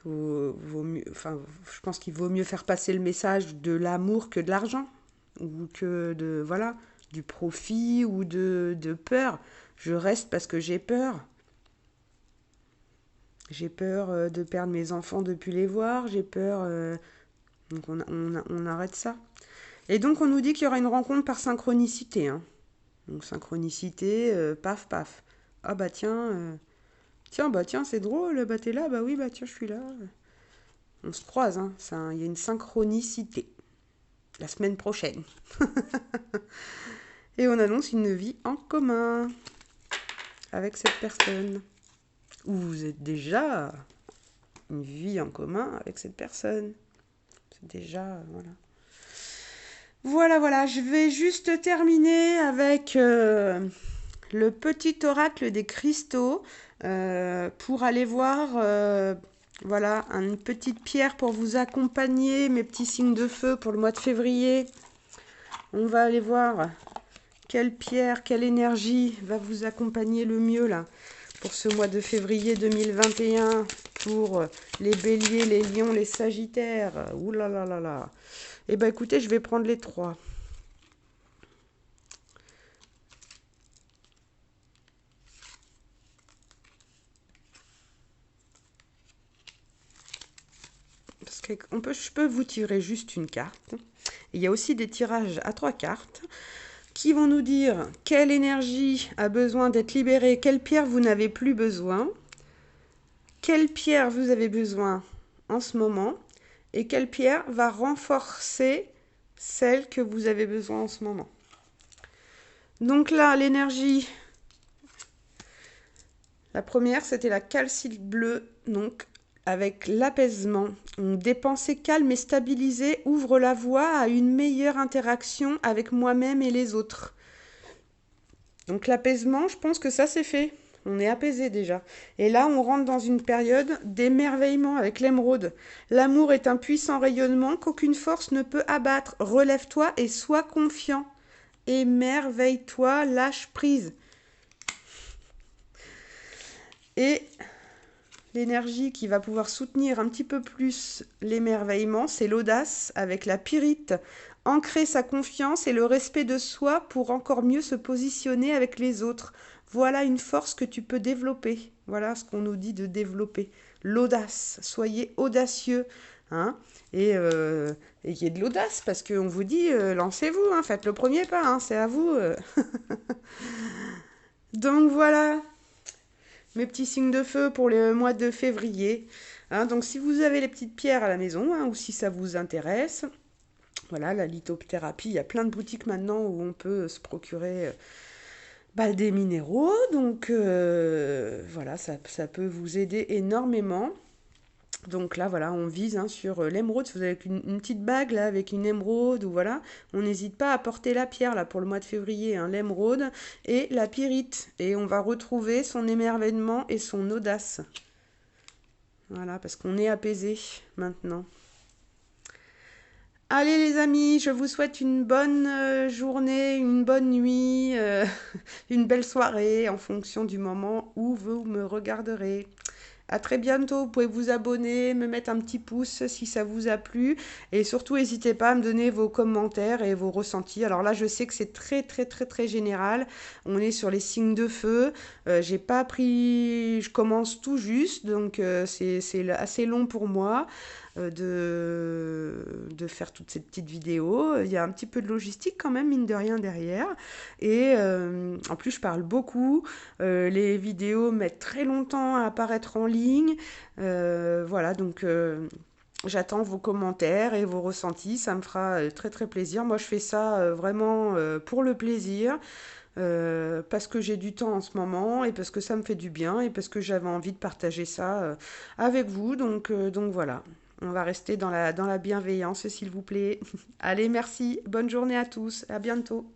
Enfin, je pense qu'il vaut mieux faire passer le message de l'amour que de l'argent. Ou que de. Voilà. du profit ou de peur. Je reste parce que j'ai peur. J'ai peur de perdre mes enfants, de ne plus les voir. J'ai peur. Donc on arrête ça. Et donc on nous dit qu'il y aura une rencontre par synchronicité, hein. Donc synchronicité, paf, paf. Ah bah tiens, tiens, bah tiens, c'est drôle, bah t'es là, bah oui, bah tiens, je suis là. On se croise, hein. Il y a une synchronicité. La semaine prochaine. Et on annonce une vie en commun avec cette personne. Ou vous êtes déjà une vie en commun avec cette personne. C'est déjà, voilà. Voilà, voilà, je vais juste terminer avec le petit oracle des cristaux pour aller voir, voilà, une petite pierre pour vous accompagner, mes petits signes de feu pour le mois de février. On va aller voir quelle pierre, quelle énergie va vous accompagner le mieux là pour ce mois de février 2021 pour les béliers, les lions, les sagittaires. Ouh là là là là. Eh bien écoutez, je vais prendre les trois. Parce que je peux vous tirer juste une carte. Il y a aussi des tirages à 3 cartes qui vont nous dire quelle énergie a besoin d'être libérée, quelle pierre vous n'avez plus besoin, quelle pierre vous avez besoin en ce moment et quelle pierre va renforcer celle que vous avez besoin en ce moment. Donc là, l'énergie, la première, c'était la calcite bleue, donc avec l'apaisement. Des pensées calmes et stabilisées ouvrent la voie à une meilleure interaction avec moi-même et les autres. Donc l'apaisement, je pense que ça c'est fait. On est apaisé déjà. Et là, on rentre dans une période d'émerveillement avec l'émeraude. L'amour est un puissant rayonnement qu'aucune force ne peut abattre. Relève-toi et sois confiant. Émerveille-toi, lâche prise. Et l'énergie qui va pouvoir soutenir un petit peu plus l'émerveillement, c'est l'audace avec la pyrite. Ancrer sa confiance et le respect de soi pour encore mieux se positionner avec les autres. Voilà une force que tu peux développer. Voilà ce qu'on nous dit de développer. L'audace. Soyez audacieux. Hein, et qu'il y ait de l'audace parce qu'on vous dit lancez-vous, hein, faites le premier pas, hein, c'est à vous. Donc voilà mes petits signes de feu pour le mois de février. Hein, donc si vous avez les petites pierres à la maison, hein, ou si ça vous intéresse, voilà, la lithothérapie, il y a plein de boutiques maintenant où on peut se procurer des minéraux. Donc voilà, ça peut vous aider énormément. Donc là, voilà, on vise sur l'émeraude. Si vous avez une petite bague là avec une émeraude, ou voilà, on n'hésite pas à porter la pierre là pour le mois de février, hein, l'émeraude et la pyrite. Et on va retrouver son émerveillement et son audace. Voilà, parce qu'on est apaisé maintenant. Allez les amis, je vous souhaite une bonne journée, une bonne nuit, une belle soirée en fonction du moment où vous me regarderez. À très bientôt, vous pouvez vous abonner, me mettre un petit pouce si ça vous a plu et surtout n'hésitez pas à me donner vos commentaires et vos ressentis. Alors là, je sais que c'est très très très très général. On est sur les signes de feu. J'ai pas pris, je commence tout juste, donc c'est assez long pour moi de faire toutes ces petites vidéos. Il y a un petit peu de logistique quand même, mine de rien, derrière. Et en plus, je parle beaucoup. Les vidéos mettent très longtemps à apparaître en ligne. Voilà, donc j'attends vos commentaires et vos ressentis. Ça me fera très très plaisir. Moi, je fais ça vraiment pour le plaisir. Parce que j'ai du temps en ce moment et parce que ça me fait du bien et parce que j'avais envie de partager ça avec vous. Donc voilà, on va rester dans la bienveillance, s'il vous plaît. Allez, merci, bonne journée à tous, à bientôt.